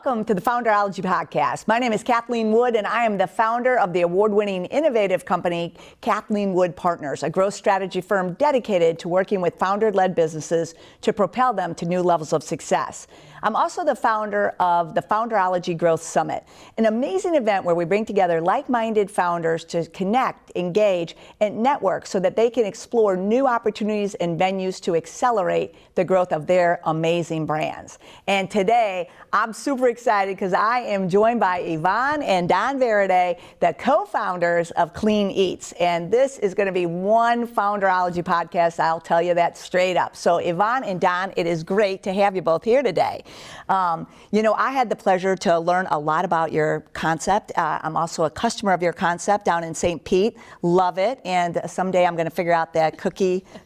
Welcome to the Founderology Podcast. My name is Kathleen Wood, and I am the founder of the award-winning innovative company, Kathleen Wood Partners, a growth strategy firm dedicated to working with founder-led businesses to propel them to new levels of success. I'm also the founder of the Founderology Growth Summit, an amazing event where we bring together like-minded founders to connect, engage, and network so that they can explore new opportunities and venues to accelerate the growth of their amazing brands. And today, I'm super excited because I am joined by Evonne and Don Varady, the co-founders of Clean Eatz. And this is going to be one Founderology podcast, I'll tell you that straight up. So Evonne and Don, it is great to have you both here today. I had the pleasure to learn a lot about your concept. I'm also a customer of your concept down in St. Pete. Love it. And someday I'm going to figure out that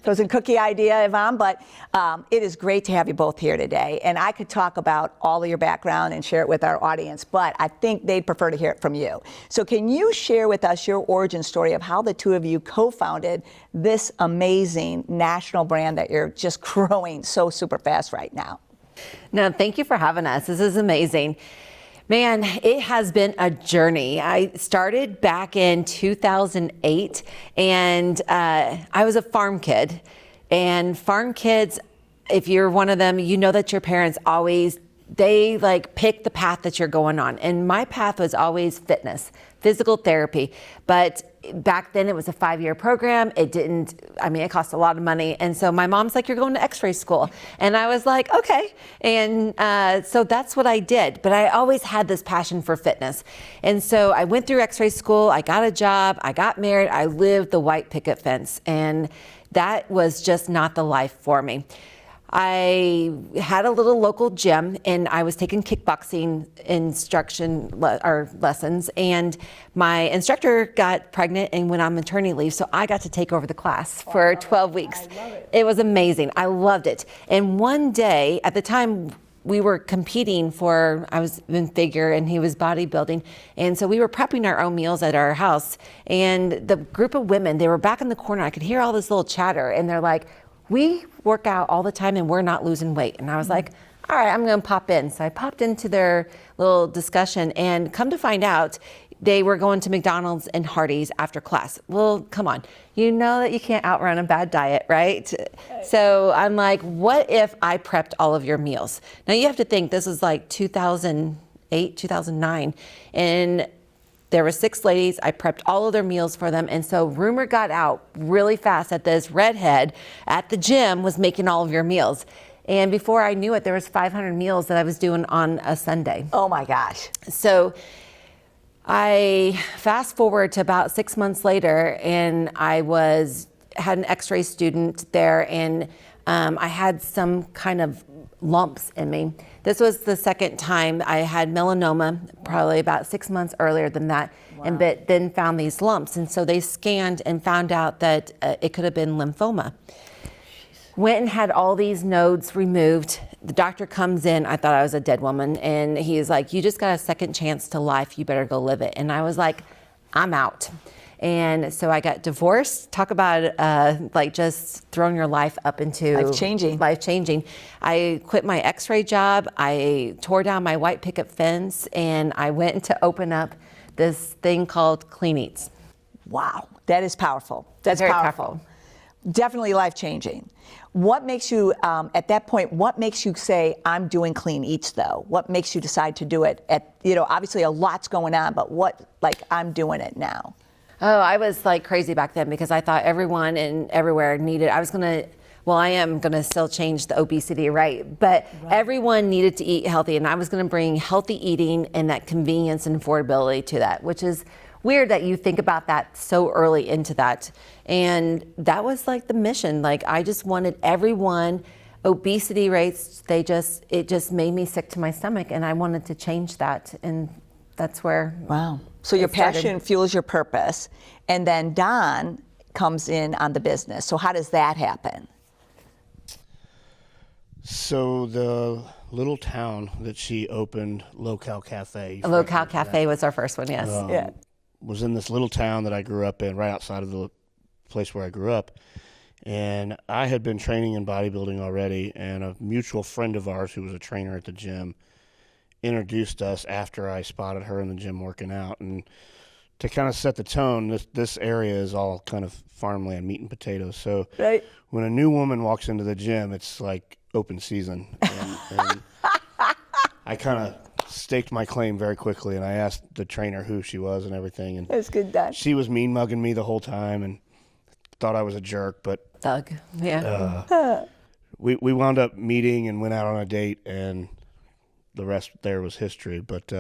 frozen cookie idea, Evonne. But it is great to have you both here today. And I could talk about all of your background and share it with our audience, but I think they'd prefer to hear it from you. So can you share with us your origin story of how the two of you co-founded this amazing national brand that you're just growing so super fast right now? No, thank you for having us. This is amazing. Man, it has been a journey. I started back in 2008, and I was a farm kid. And farm kids, if you're one of them, you know that your parents they pick the path that you're going on. And my path was always fitness, physical therapy. But back then it was a 5-year program. It cost a lot of money. And so my mom's like, you're going to x-ray school. And I was like, okay. And so that's what I did. But I always had this passion for fitness. And so I went through x-ray school. I got a job. I got married. I lived the white picket fence. And that was just not the life for me. I had a little local gym, and I was taking kickboxing lessons, and my instructor got pregnant and went on maternity leave, so I got to take over the class for 12 weeks. I love it. It was amazing. I loved it. And one day, at the time, we were competing I was in figure and he was bodybuilding. And so we were prepping our own meals at our house. And the group of women, they were back in the corner. I could hear all this little chatter, and they're like, we work out all the time and we're not losing weight. And I was like, all right, I'm going to pop in. So I popped into their little discussion, and come to find out, they were going to McDonald's and Hardee's after class. Well, come on. You know that you can't outrun a bad diet, right? So I'm like, what if I prepped all of your meals? Now you have to think, this is like 2008, 2009. And there were 6 ladies. I prepped all of their meals for them. And so rumor got out really fast that this redhead at the gym was making all of your meals. And before I knew it, there was 500 meals that I was doing on a Sunday. Oh my gosh. So I fast forward to about 6 months later, and I had an x-ray student there, and I had some kind of lumps in me. This was the second time. I had melanoma probably about 6 months earlier than that. Wow. But then found these lumps. And so they scanned and found out that it could have been lymphoma. Went and had all these nodes removed. The doctor comes in, I thought I was a dead woman, and he's like, you just got a second chance to life, you better go live it. And I was like, I'm out. And so I got divorced. Talk about just throwing your life up into life-changing. I quit my x-ray job. I tore down my white picket fence, and I went to open up this thing called Clean Eatz. Wow, that is powerful. That's very powerful. Definitely life-changing. What makes you, at that point, what makes you say, I'm doing Clean Eatz though? What makes you decide to do it obviously a lot's going on, but I'm doing it now? Oh, I was like crazy back then because I thought everyone and everywhere needed, I am going to still change the obesity, right? But everyone needed to eat healthy, and I was going to bring healthy eating and that convenience and affordability to that, which is weird that you think about that so early into that. And that was like the mission. Like, I just wanted everyone, obesity rates, it just made me sick to my stomach, and I wanted to change that. And that's where. Wow. So your passion fuels your purpose, and then Don comes in on the business. So how does that happen? So the little town that she opened, Locale Cafe. Locale Cafe was our first one, yes. Was in this little town that I grew up in, right outside of the place where I grew up. And I had been training in bodybuilding already, and a mutual friend of ours who was a trainer at the gym introduced us after I spotted her in the gym working out. And to kind of set the tone, this area is all kind of farmland, meat and potatoes. So Right. when a new woman walks into the gym, it's like open season. And I kind of staked my claim very quickly, and I asked the trainer who she was and everything. And That's good, Don. she was mean mugging me the whole time and thought I was a jerk, but Thug. Yeah. we wound up meeting and went out on a date, and the rest there was history. But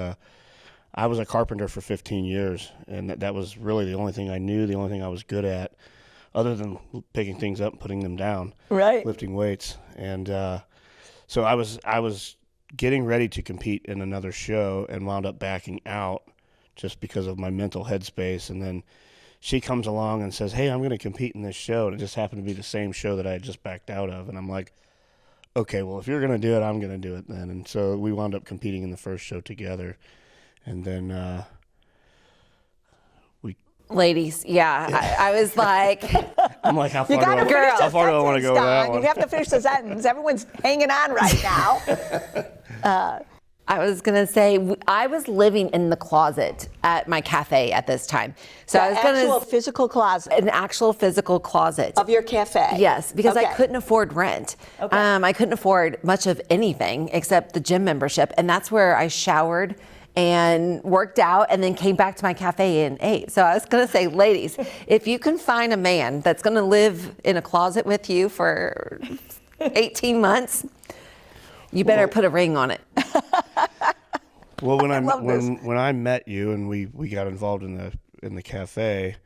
I was a carpenter for 15 years, and that was really the only thing I knew, the only thing I was good at, other than picking things up and putting them down, Right. lifting weights. And so I was getting ready to compete in another show and wound up backing out just because of my mental headspace. And then she comes along and says, hey, I'm going to compete in this show. And it just happened to be the same show that I had just backed out of. And I'm like, okay, well, if you're going to do it, I'm going to do it then. And so we wound up competing in the first show together. And then Ladies, yeah. I was like, I'm like, how far You got to do finish I the want to sentence, go with that Don. one? You have to finish the sentence. Everyone's hanging on right now. I was going to say, I was living in the closet at my cafe at this time. So I was going actual to physical closet an actual physical closet. of your cafe. Yes, because I Okay. couldn't afford rent. Okay. I couldn't afford much of anything except the gym membership. And that's where I showered and worked out and then came back to my cafe and ate. So I was going to say, ladies, if you can find a man that's going to live in a closet with you for 18 months, you better put a ring on it. Well, when love this. when I met you and we got involved in the cafe,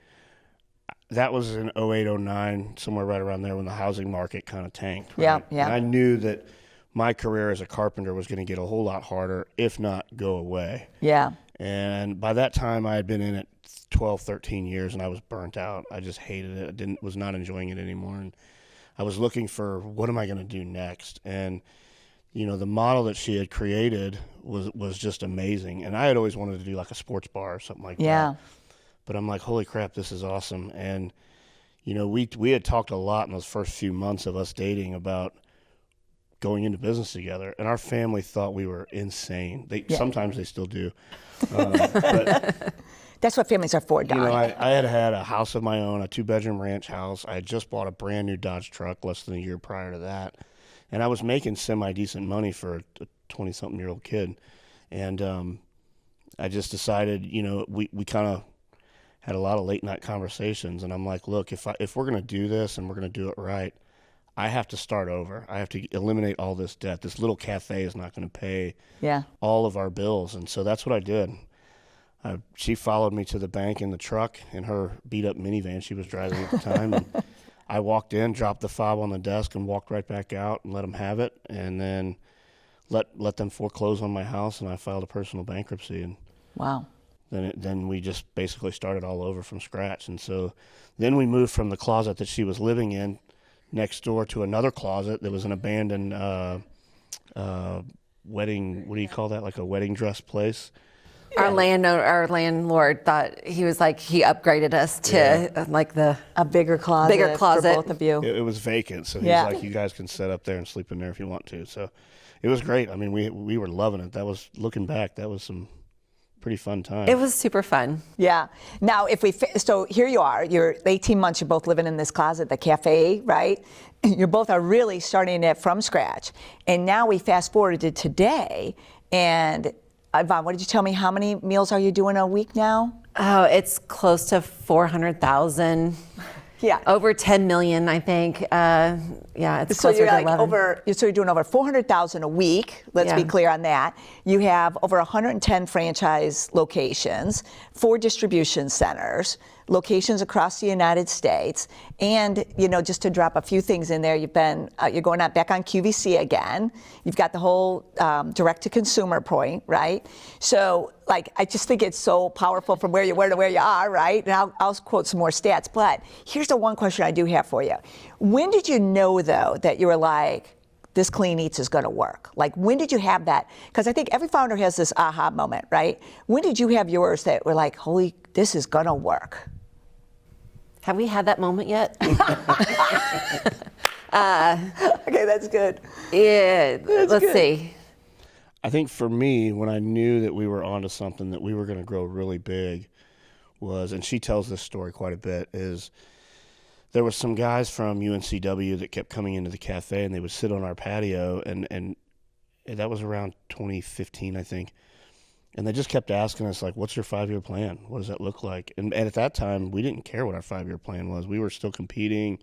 that was in 08, 09, somewhere right around there when the housing market kind of tanked. Right? Yeah, yeah. And I knew that my career as a carpenter was going to get a whole lot harder, if not go away. Yeah. And by that time, I had been in it 12, 13 years, and I was burnt out. I just hated it. I was not enjoying it anymore. And I was looking for, what am I going to do next? And you know, the model that she had created was just amazing. And I had always wanted to do like a sports bar or something like Yeah. that. But I'm like, holy crap, this is awesome. And, you know, we had talked a lot in those first few months of us dating about going into business together. And our family thought we were insane. Sometimes they still do. But That's what families are for, Don. you know, I had a house of my own, a 2-bedroom ranch house. I had just bought a brand new Dodge truck less than a year prior to that. And I was making semi-decent money for a 20-something-year-old kid. And I just decided, you know, we kind of had a lot of late-night conversations. And I'm like, look, if we're going to do this and we're going to do it right, I have to start over. I have to eliminate all this debt. This little cafe is not going to pay Yeah. all of our bills. And so that's what I did. She followed me to the bank in the truck in her beat-up minivan she was driving at the time. And I walked in, dropped the fob on the desk, and walked right back out and let them have it, and then let them foreclose on my house, and I filed a personal bankruptcy. And Wow. then we just basically started all over from scratch. And so then we moved from the closet that she was living in next door to another closet that was an abandoned wedding, what do you call that, like a wedding dress place? Our landlord thought he upgraded us to like A bigger closet. Bigger closet. For both of you. It was vacant, so he's Yeah. like, you guys can set up there and sleep in there if you want to. So it was great. I mean, we were loving it. That was, looking back, that was some pretty fun time. it was super fun. Yeah. Now, so here you are, you're 18 months, you're both living in this closet, the cafe, right? You both are really starting it from scratch. And now we fast forwarded to today, and Evonne, what did you tell me? How many meals are you doing a week now? Oh, it's close to 400,000. Yeah. Over 10 million, I think. Yeah, it's So closer you're to like 11. so you're doing over 400,000 a week. Let's be Yeah. clear on that. You have over 110 franchise locations, 4 distribution centers, locations across the United States, and you know, just to drop a few things in there, you're going back on QVC again. You've got the whole direct to consumer point, right? So like, I just think it's so powerful from where you were to where you are, right? And I'll quote some more stats, but here's the one question I do have for you. When did you know though that you were like, this Clean Eatz is going to work? Like, when did you have that? Because I think every founder has this aha moment, right? When did you have yours that were like, holy, this is going to work? Have we had that moment yet? Okay, that's good. Yeah, let's see. I think for me, when I knew that we were onto something, that we were going to grow really big, was, and she tells this story quite a bit, is there was some guys from UNCW that kept coming into the cafe, and they would sit on our patio, and that was around 2015, I think. And they just kept asking us, like, what's your 5-year plan? What does that look like? And at that time, we didn't care what our 5-year plan was. We were still competing.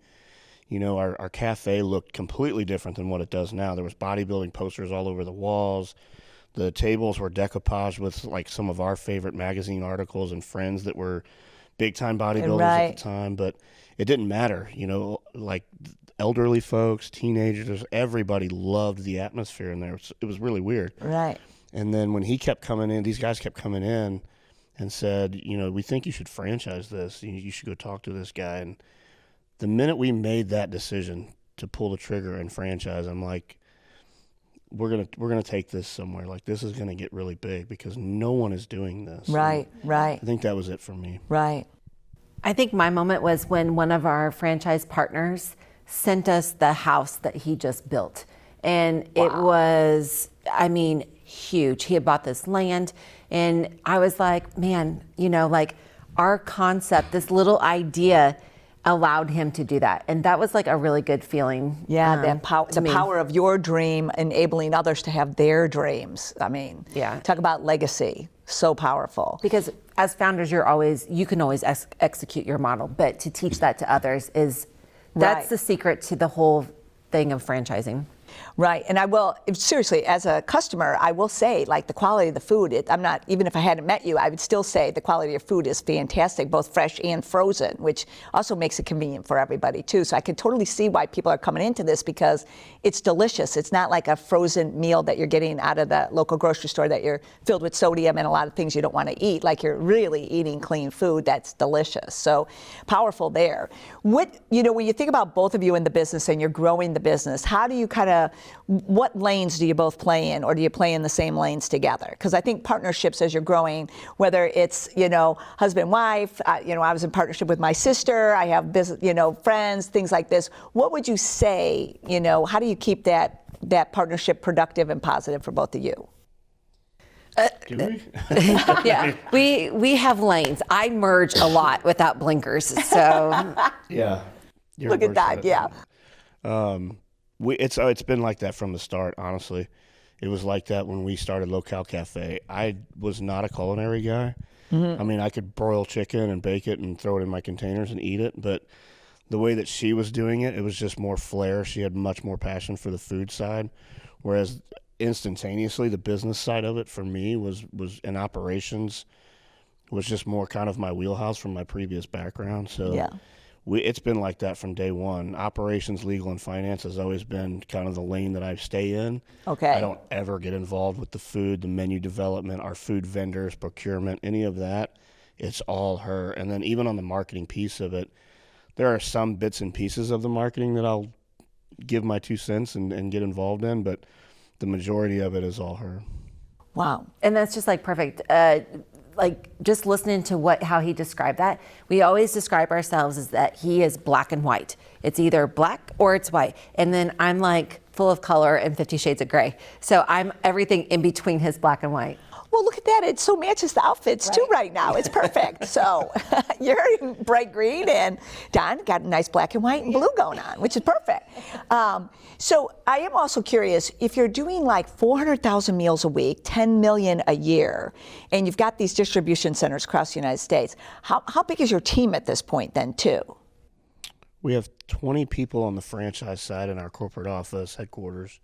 You know, our cafe looked completely different than what it does now. There was bodybuilding posters all over the walls. The tables were decoupaged with, like, some of our favorite magazine articles and friends that were big-time bodybuilders at the time. But it didn't matter. You know, like, elderly folks, teenagers, everybody loved the atmosphere in there. It was really weird. Right. And then when he kept coming in, these guys kept coming in and said, you know, we think you should franchise this. You should go talk to this guy. And the minute we made that decision to pull the trigger and franchise, I'm like, we're gonna take this somewhere. Like, this is gonna get really big because no one is doing this. Right, and right. I think that was it for me. Right. I think my moment was when one of our franchise partners sent us the house that he just built. And it was, I mean, huge. He had bought this land, and I was like, man, you know, like, our concept, this little idea allowed him to do that. And that was like a really good feeling. Yeah, the me. power of your dream enabling others to have their dreams. I mean, Yeah. talk about legacy. So powerful. Because as founders, you can always execute your model, but to teach that to others that's Right. the secret to the whole thing of franchising. Right, and I will, seriously, as a customer, I will say, like, the quality of the food, even if I hadn't met you, I would still say the quality of food is fantastic, both fresh and frozen, which also makes it convenient for everybody, too. So I can totally see why people are coming into this, because it's delicious. It's not like a frozen meal that you're getting out of the local grocery store that you're filled with sodium and a lot of things you don't want to eat. Like, you're really eating clean food that's delicious. So powerful there. When you think about both of you in the business and you're growing the business, how do you what lanes do you both play in, or do you play in the same lanes together? Because I think partnerships as you're growing, whether it's, husband, wife, I was in partnership with my sister, I have business, friends, things like this. What would you say, how do you keep that partnership productive and positive for both of you? Do we? Yeah, we have lanes. I merge a lot without blinkers, so. Yeah. Look at that, yeah. It's been like that from the start, honestly. It was like that when we started Local Cafe. I was not a culinary guy. Mm-hmm. I mean, I could broil chicken and bake it and throw it in my containers and eat it, but the way that she was doing it, it was just more flair. She had much more passion for the food side, whereas instantaneously the business side of it for me was in operations was just more kind of my wheelhouse from my previous background. So yeah. It's been like that from day one. Operations, legal, and finance has always been kind of the lane that I stay in. Okay. I don't ever get involved with the food, the menu development, our food vendors, procurement, any of that. It's all her. And then even on the marketing piece of it, there are some bits and pieces of the marketing that I'll give my 2 cents and get involved in, but the majority of it is all her. Wow. And that's just like perfect. Like, just listening to how he described that, we always describe ourselves as that he is black and white. It's either black or it's white. And then I'm like full of color and 50 Shades of Gray. So I'm everything in between his black and white. Well, look at that. It so matches the outfits too right now. It's perfect. So you're in bright green, and Don got a nice black and white and blue going on, which is perfect. So I am also curious, if you're doing like 400,000 meals a week, 10 million a year, and you've got these distribution centers across the United States, how big is your team at this point then too? We have 20 people on the franchise side in our corporate office headquarters.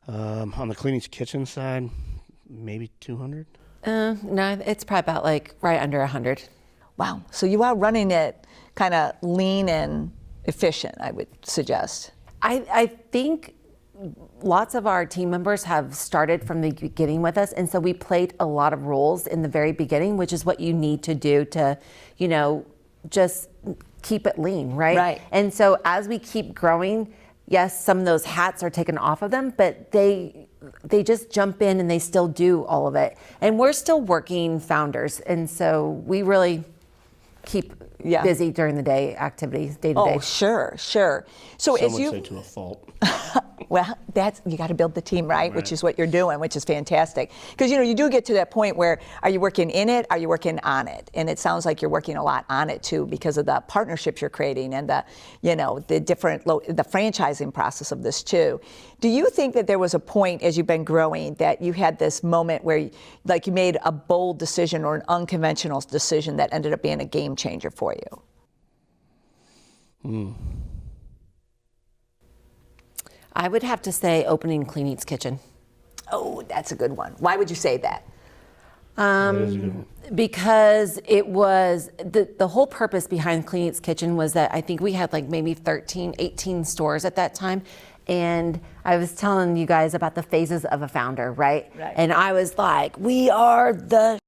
On the Clean Eatz kitchen side, maybe 200. No, it's probably about like right under 100. Wow. So you are running it kind of lean and efficient, I would suggest. I think lots of our team members have started from the beginning with us, and so we played a lot of roles in the very beginning, which is what you need to do to, just keep it lean, right? Right. And so as we keep growing, yes, some of those hats are taken off of them, but they just jump in and they still do all of it. And we're still working founders, and so we really keep busy during the day activities, day to day. Oh, sure. So Some as would you say to a fault. Well, you got to build the team, right? Which is what you're doing, which is fantastic. Because you do get to that point where, are you working in it? Are you working on it? And it sounds like you're working a lot on it too, because of the partnerships you're creating and the different the franchising process of this too. Do you think that there was a point as you've been growing that you had this moment where you made a bold decision or an unconventional decision that ended up being a game changer for you? I would have to say opening Clean Eatz Kitchen. Oh, that's a good one. Why would you say that? That is a good one. Because it was, the whole purpose behind Clean Eatz Kitchen was that I think we had maybe 13, 18 stores at that time. And I was telling you guys about the phases of a founder, right? And I was like, we are the,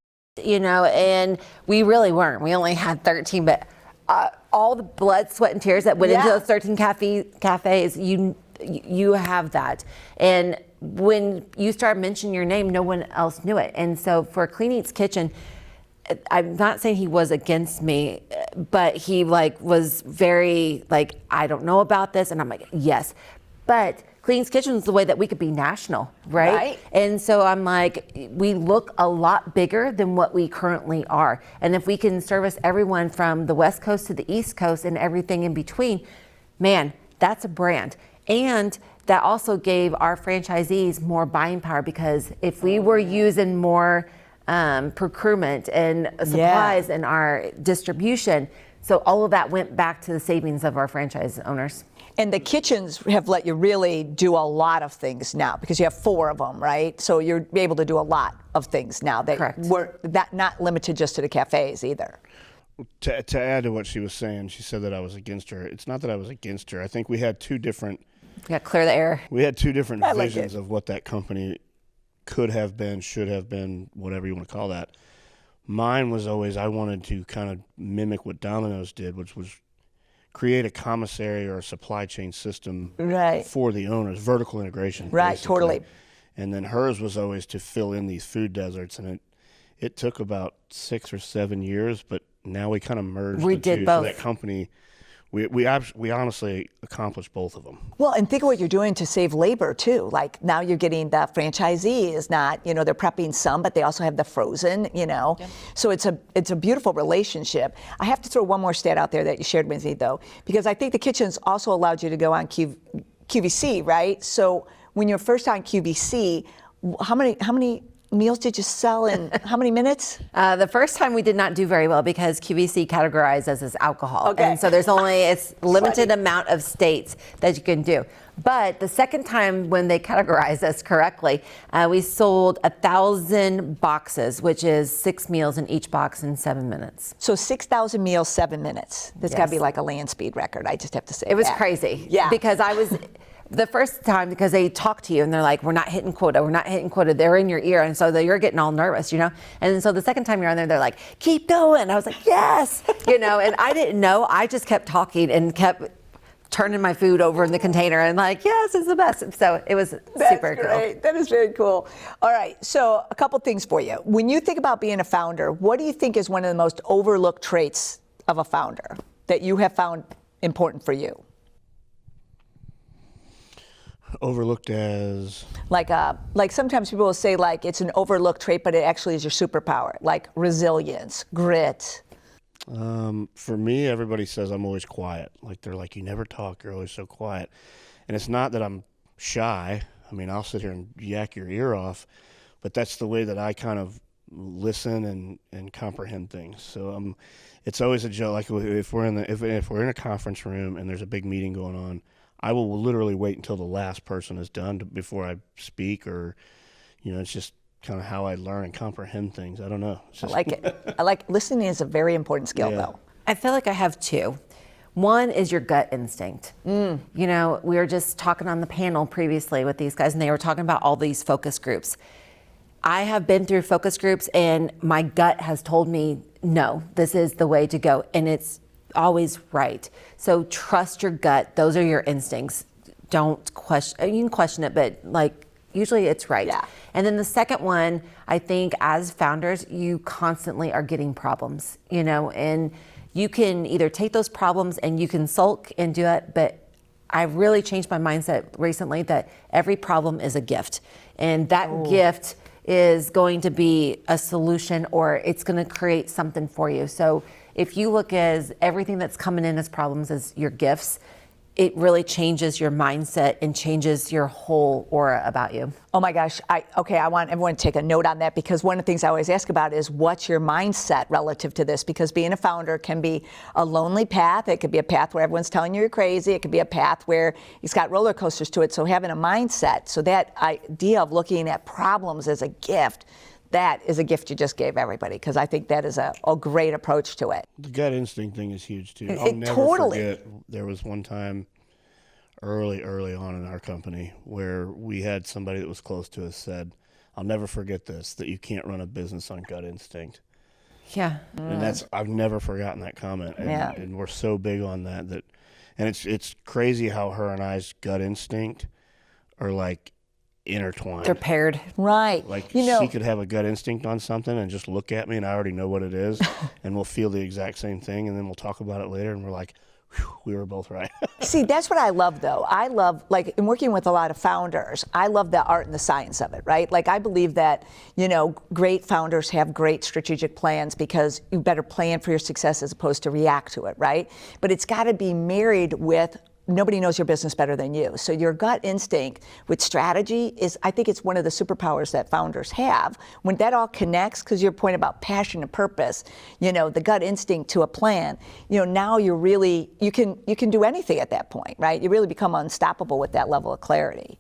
and we really weren't. We only had 13, but all the blood, sweat, and tears that went into those 13 cafes, you have that. And when you start mentioning your name, no one else knew it. And so for Clean Eatz Kitchen, I'm not saying he was against me, but he was very I don't know about this. And I'm like, yes. But Clean Eatz Kitchen is the way that we could be national, right? And so I'm like, we look a lot bigger than what we currently are. And if we can service everyone from the West Coast to the East Coast and everything in between, man, that's a brand. And that also gave our franchisees more buying power, because if we were using more procurement and supplies in our distribution, so all of that went back to the savings of our franchise owners. And the kitchens have let you really do a lot of things now, because you have 4 of them, right? So you're able to do a lot of things now that were not limited just to the cafes either. To add to what she was saying, she said that I was against her. It's not that I was against her. I think we had two different... Yeah, clear the air. We had two different visions of what that company could have been, should have been, whatever you want to call that. Mine was always, I wanted to kind of mimic what Domino's did, which was create a commissary or a supply chain system for the owners, vertical integration. Right, basically. totally. And then hers was always to fill in these food deserts, and it took about 6 or 7 years, but now we kind of merged the did two. both. So that company, we honestly accomplished both of them. Well, and think of what you're doing to save labor too. Now you're getting the franchisee is not, they're prepping some, but they also have the frozen, So it's a beautiful relationship. I have to throw one more stat out there that you shared with me though, because I think the kitchens also allowed you to go on QVC, right? So when you're first on QVC, how many meals did you sell in how many minutes? The first time we did not do very well because QVC categorized us as alcohol. And so it's limited amount of states that you can do. But the second time when they categorized us correctly, we sold 1,000 boxes, which is 6 meals in each box in 7 minutes. So 6,000 meals, 7 minutes. That's got to be like a land speed record. I just have to say it was crazy. Yeah. Because I was... The first time, because they talk to you and they're like, we're not hitting quota. They're in your ear. And so you're getting all nervous, And so the second time you're on there, they're like, keep going. I was like, yes, and I didn't know. I just kept talking and kept turning my food over in the container and yes, it's the best. So it was super great. cool. That is very cool. All right. So a couple things for you. When you think about being a founder, what do you think is one of the most overlooked traits of a founder that you have found important for you? Overlooked as like sometimes people will say it's an overlooked trait, but it actually is your superpower, like resilience, grit. For me, everybody says I'm always quiet. They're like, you never talk, you're always so quiet. And it's not that I'm shy. I mean, I'll sit here and yak your ear off, but that's the way that I kind of listen and comprehend things. So it's always a joke. If we're in a conference room and there's a big meeting going on, I will literally wait until the last person is done before I speak, or, it's just kind of how I learn and comprehend things. I don't know. I like it. Listening is a very important skill, though. I feel like I have 2. One is your gut instinct. We were just talking on the panel previously with these guys, and they were talking about all these focus groups. I have been through focus groups, and my gut has told me, no, this is the way to go, and it's always right. So trust your gut. Those are your instincts. Don't question. You can question it, but usually it's right. Yeah. And then the second one, I think as founders, you constantly are getting problems, and you can either take those problems and you can sulk and do it, but I really changed my mindset recently that every problem is a gift. And that gift is going to be a solution, or it's going to create something for you. So if you look as everything that's coming in as problems as your gifts, it really changes your mindset and changes your whole aura about you. Oh my gosh. I want everyone to take a note on that, because one of the things I always ask about is what's your mindset relative to this? Because being a founder can be a lonely path. It could be a path where everyone's telling you you're crazy. It could be a path where it's got roller coasters to it. So having a mindset, so that idea of looking at problems as a gift, that is a gift you just gave everybody, because I think that is a great approach to it. The gut instinct thing is huge too. I'll never forget, there was one time early on in our company where we had somebody that was close to us said, I'll never forget this, that you can't run a business on gut instinct. Yeah. And I've never forgotten that comment. And we're so big on that, and it's crazy how her and I's gut instinct are like intertwined. They're paired. Right. Like, she could have a gut instinct on something and just look at me and I already know what it is and we'll feel the exact same thing, and then we'll talk about it later and we're like, we were both right. See, that's what I love, though. I love, like, in working with a lot of founders, I love the art and the science of it, right? Like, I believe that, great founders have great strategic plans, because you better plan for your success as opposed to react to it, right? But it's got to be married with nobody knows your business better than you. So your gut instinct with strategy is, I think it's one of the superpowers that founders have. When that all connects, because your point about passion and purpose, the gut instinct to a plan, now you're really, you can do anything at that point, right? You really become unstoppable with that level of clarity.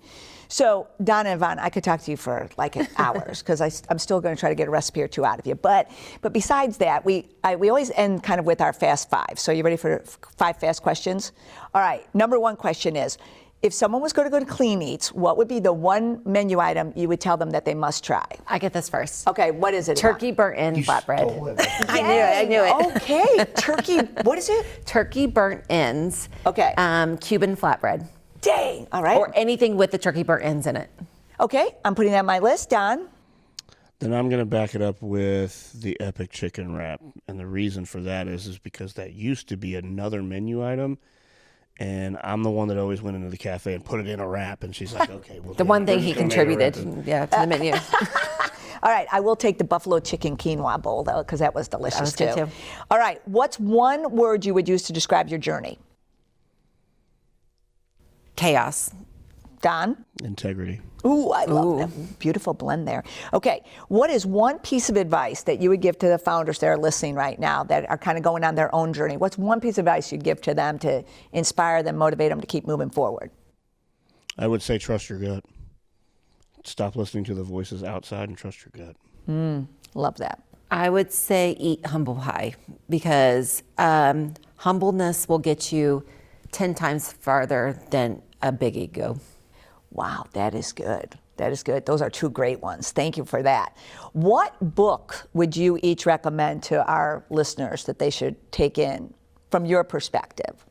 So, Don and Evonne, I could talk to you for like hours, because I'm still going to try to get a recipe or two out of you. But besides that, we always end kind of with our fast five. So you ready for 5 fast questions? All right. Number 1 question is, if someone was going to go to Clean Eatz, what would be the one menu item you would tell them that they must try? I get this first. Okay, what is it? Turkey burnt-in flatbread. I knew it. Okay, turkey, what is it? Turkey burnt ends. Okay. Cuban flatbread. Dang, all right. Or anything with the turkey burnt ends in it. Okay, I'm putting that on my list. Don? Then I'm going to back it up with the epic chicken wrap. And the reason for that is because that used to be another menu item. And I'm the one that always went into the cafe and put it in a wrap. And she's like, okay, well, the one thing he contributed, to the menu. All right, I will take the buffalo chicken quinoa bowl, though, because that was delicious, that was good too. All right, what's one word you would use to describe your journey? Chaos. Don? Integrity. Ooh, I love that. Beautiful blend there. Okay, what is one piece of advice that you would give to the founders that are listening right now that are kind of going on their own journey? What's one piece of advice you'd give to them to inspire them, motivate them to keep moving forward? I would say trust your gut. Stop listening to the voices outside and trust your gut. Love that. I would say eat humble pie, because humbleness will get you 10 times farther than a big ego. Wow, that is good. That is good. Those are 2 great ones. Thank you for that. What book would you each recommend to our listeners that they should take in from your perspective?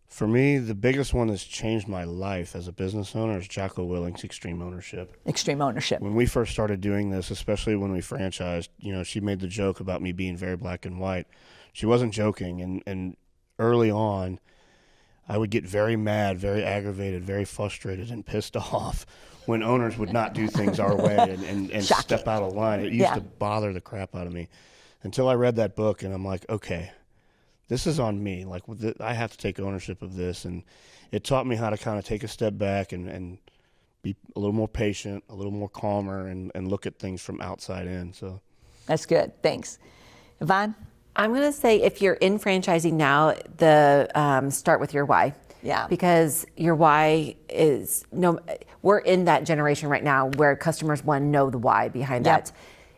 For me, the biggest one that's changed my life as a business owner is Jocko Willink's Extreme Ownership. Extreme Ownership. When we first started doing this, especially when we franchised, she made the joke about me being very black and white. She wasn't joking, and early on, I would get very mad, very aggravated, very frustrated, and pissed off when owners would not do things our way and step out of line. It used to bother the crap out of me until I read that book, and I'm like, okay, this is on me. Like, I have to take ownership of this, and it taught me how to kind of take a step back and be a little more patient, a little more calmer, and look at things from outside in. So that's good. Thanks. Evonne? I'm going to say, if you're in franchising now, start with your why. Yeah. Because your why is, we're in that generation right now where customers want to know the why behind that.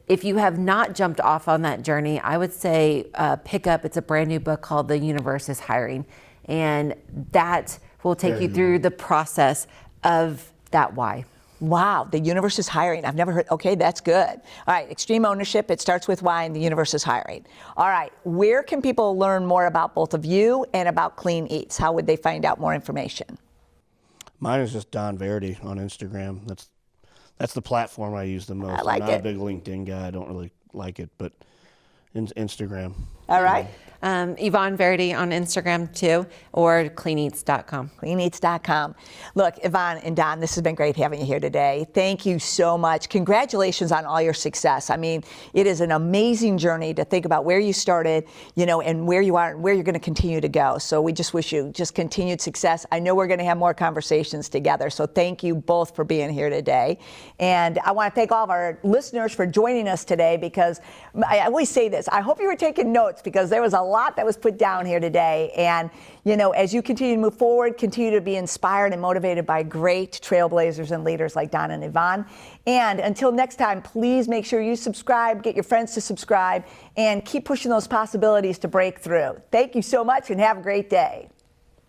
If you have not jumped off on that journey, I would say pick up, it's a brand new book called The Universe is Hiring. And that will take you through the process of that why. Wow, the universe is hiring. I've never heard, okay, that's good. All right, Extreme Ownership, it starts with why, and the universe is hiring. All right, where can people learn more about both of you and about Clean Eatz? How would they find out more information? Mine is just Don Varady on Instagram. That's the platform I use the most. I like I'm not it. a big LinkedIn guy. I don't really like it, but Instagram. All right. Evonne Varady on Instagram too, or cleaneatz.com. Cleaneatz.com. Look, Evonne and Don, this has been great having you here today. Thank you so much. Congratulations on all your success. I mean, it is an amazing journey to think about where you started, and where you are and where you're going to continue to go. So we just wish you just continued success. I know we're going to have more conversations together. So thank you both for being here today. And I want to thank all of our listeners for joining us today, because I always say this, I hope you were taking notes, because there was a lot that was put down here today. And as you continue to move forward, continue to be inspired and motivated by great trailblazers and leaders like Don and Evonne. And until next time, please make sure you subscribe, get your friends to subscribe, and keep pushing those possibilities to break through. Thank you so much, and have a great day.